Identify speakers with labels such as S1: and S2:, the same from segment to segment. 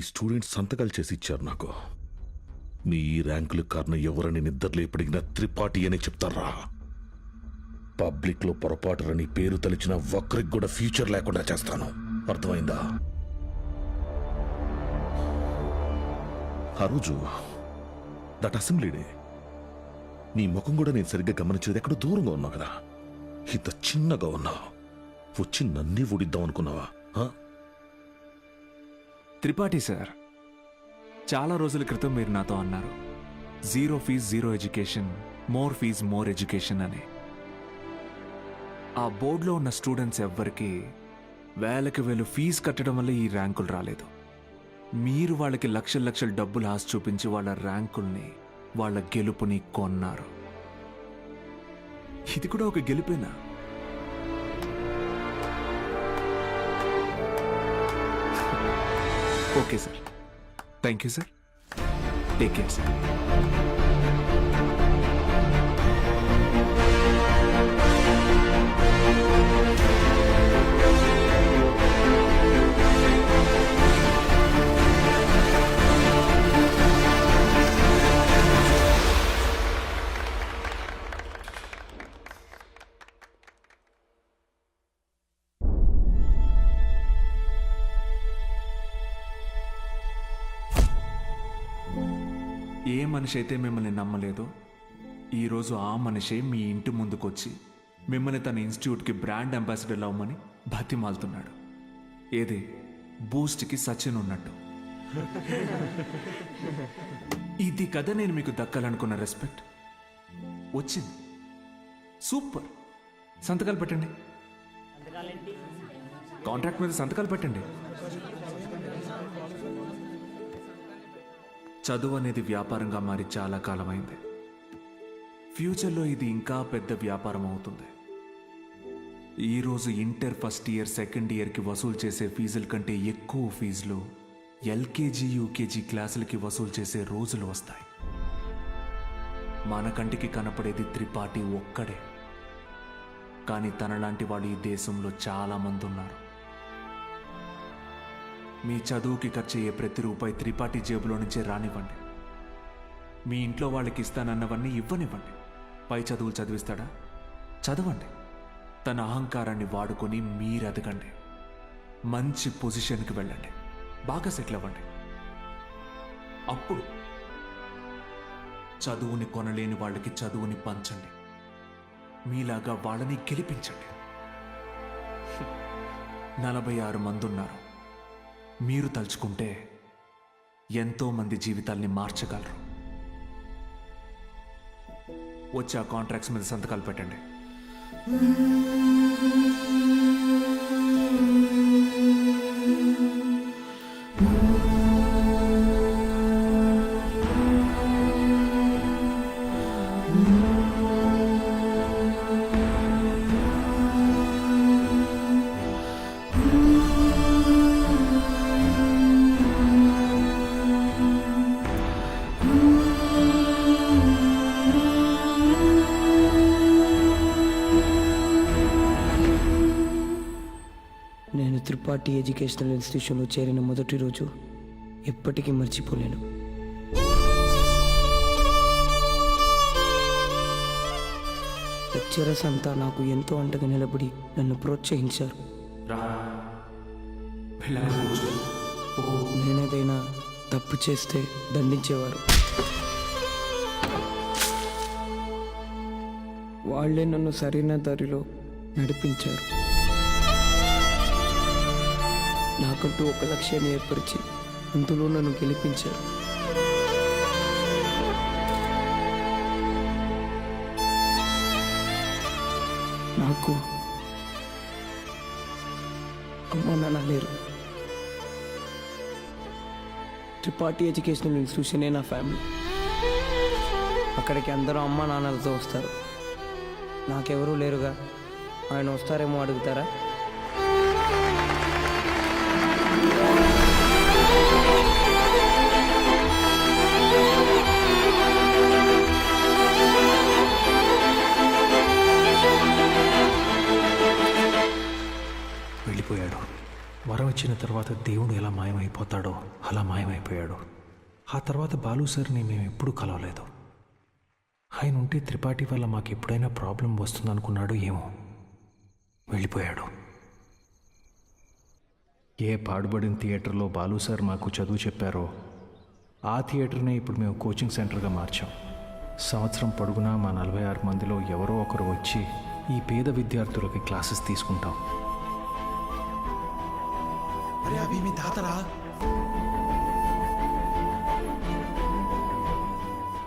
S1: Students సంతకాలు చేసి ఇచ్చారు నాకు. మీ ఈ ర్యాంకులకు కారణం ఎవరని నిద్రలో ఎప్పటికినా త్రిపాఠి అనే చెప్తారా? పబ్లిక్ లో పొరపాటుని పేరు తలిచిన ఒక్కరికి కూడా ఫ్యూచర్ లేకుండా చేస్తాను. అర్థమైందా? ఆ రోజు దట్ అసెంబ్లీ డే నీ ముఖం కూడా నేను సరిగ్గా గమనించేది. ఎక్కడో దూరంగా ఉన్నావు కదా, ఇంత చిన్నగా ఉన్నావు. వచ్చి నన్నే ఊడిద్దాం అనుకున్నావా?
S2: త్రిపాఠి సార్, చాలా రోజుల క్రితం మీరు నాతో అన్నారు, 0 fees 0 education, more fees more education అని. ఆ బోర్డులో ఉన్న స్టూడెంట్స్ ఎవ్వరికి వేలకి వేలు ఫీజు కట్టడం వల్ల ఈ ర్యాంకులు రాలేదు. మీరు వాళ్ళకి లక్షల లక్షల డబ్బులు ఆశ చూపించి వాళ్ళ ర్యాంకుల్ని, వాళ్ళ గెలుపుని కొన్నారు. ఇది కూడా ఒక గెలుపేనా? Okay sir, thank you sir, take care sir. ఏ మనిషి అయితే మిమ్మల్ని నమ్మలేదో ఈరోజు ఆ మనిషే మీ ఇంటి ముందుకొచ్చి మిమ్మల్ని తన ఇన్స్టిట్యూట్కి బ్రాండ్ అంబాసిడర్ అవ్వమని బతిమాలుతున్నాడు. ఏదే బూస్ట్కి సచిన్ ఉన్నట్టు. ఇది కదా నేను మీకు దక్కాలనుకున్న రెస్పెక్ట్. వచ్చింది. సూపర్. సంతకాలు పెట్టండి. కాంట్రాక్ట్ మీద సంతకాలు పెట్టండి. చదువు అనేది వ్యాపారంగా మారి చాలా కాలమైంది. ఫ్యూచర్లో ఇది ఇంకా పెద్ద వ్యాపారం అవుతుంది. ఈరోజు ఇంటర్ ఫస్ట్ ఇయర్, సెకండ్ ఇయర్కి వసూలు చేసే ఫీజుల కంటే ఎక్కువ ఫీజులు ఎల్కేజీ, యూకేజీ క్లాసులకి వసూలు చేసే రోజులు వస్తాయి. మన కంటికి కనపడేది త్రిపాఠి ఒక్కడే, కానీ తనలాంటి వాళ్ళు ఈ దేశంలో చాలామంది ఉన్నారు. మీ చదువుకి ఖర్చు అయ్యే ప్రతి రూపాయి త్రిపాఠి జేబులో నుంచే రానివ్వండి. మీ ఇంట్లో వాళ్ళకి ఇస్తానన్నవన్నీ ఇవ్వనివ్వండి. పై చదువులు చదివిస్తాడా? చదవండి. తన అహంకారాన్ని వాడుకొని మీరు ఎదగండి. మంచి పొజిషన్కి వెళ్ళండి. బాగా సెటిల్ అవ్వండి. అప్పుడు చదువుని కొనలేని వాళ్ళకి చదువుని పంచండి. మీలాగా వాళ్ళని గెలిపించండి. 46 మంది ఉన్నారు. మీరు తలుచుకుంటే ఎంతో మంది జీవితాల్ని మార్చగలరు. వచ్చి ఆ కాంట్రాక్ట్స్ మీద సంతకాలు పెట్టండి.
S3: నేను త్రిపాఠి ఎడ్యుకేషనల్ ఇన్స్టిట్యూషన్లో చేరిన మొదటి రోజు ఎప్పటికీ మర్చిపోలేను. లెక్చరర్స్ అంతా నాకు ఎంతో అండగా నిలబడి నన్ను ప్రోత్సహించారు. నేనేదైనా తప్పు చేస్తే దండించేవారు. వాళ్ళే నన్ను సరైన దారిలో నడిపించారు. నాకంటూ ఒక లక్ష్యాన్ని ఏర్పరిచి అందులో నన్ను గెలిపించారు. నాకు అమ్మ నాన్న లేరు. త్రిపాఠి ఎడ్యుకేషనల్ ఇన్స్టిట్యూషనే నా ఫ్యామిలీ. అక్కడికి అందరూ అమ్మ నాన్నలతో వస్తారు. నాకెవరూ లేరుగా. ఆయన వస్తారేమో అడుగుతారా?
S4: వెళ్ళిపోయాడు. వరం ఇచ్చిన తర్వాత
S2: తర్వాత దేవుడు ఎలా మాయమైపోతాడో అలా మాయమైపోయాడు. ఆ తర్వాత బాలు సార్ని మేము ఎప్పుడూ కలవలేదు. ఆయన ఉంటే త్రిపాఠి వల్ల మాకు ఎప్పుడైనా ప్రాబ్లం వస్తుందనుకున్నాడు ఏమో, వెళ్ళిపోయాడు. ఏ పాడుబడిన థియేటర్లో బాలు సార్ మాకు చదువు చెప్పారో ఆ థియేటర్నే ఇప్పుడు మేము కోచింగ్ సెంటర్గా మార్చాం. సంవత్సరం పొడుగునా మా 46 మందిలో ఎవరో ఒకరు వచ్చి ఈ పేద విద్యార్థులకి క్లాసెస్ తీసుకుంటాం.
S4: అరే అభి మీ తాతరా?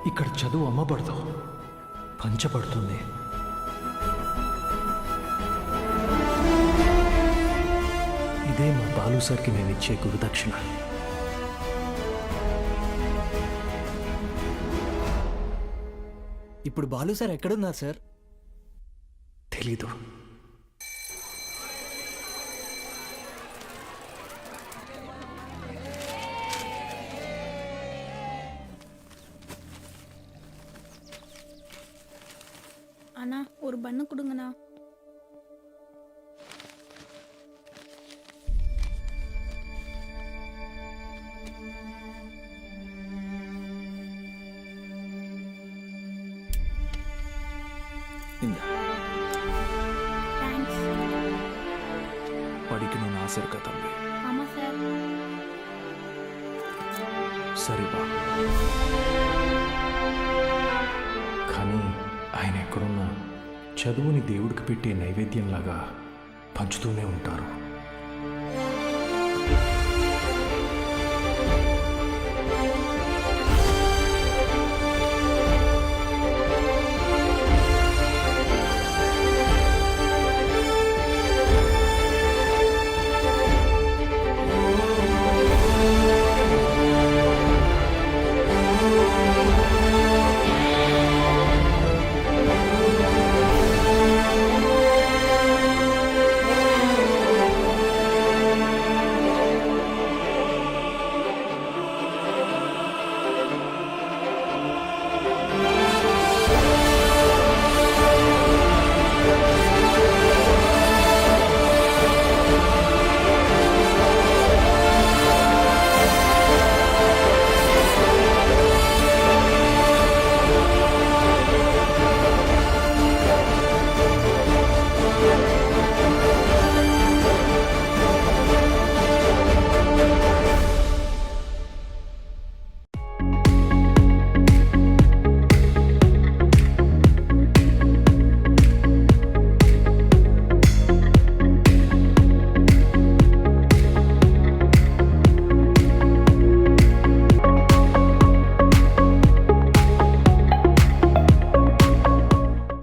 S2: ఇక్కడ చదువు అమ్మబడదు, పంచబడుతుంది. ఇదే మా బాలు సార్కి మేము ఇచ్చే గురుదక్షిణ.
S4: ఇప్పుడు బాలు సార్ ఎక్కడున్నారు సార్?
S2: తెలీదు.
S5: அண்ணா ஒரு பண்ணு கொடுங்கண்ணா. தேங்க்ஸ்.
S2: படிக்கணும்னு ஆசை இருக்கா தம்பி?
S5: ஆமாம் சார்.
S2: సరిగా కానీ ఆయన ఎక్కడున్నా చదువుని దేవుడికి పెట్టే నైవేద్యంలాగా పంచుతూనే ఉంటారు.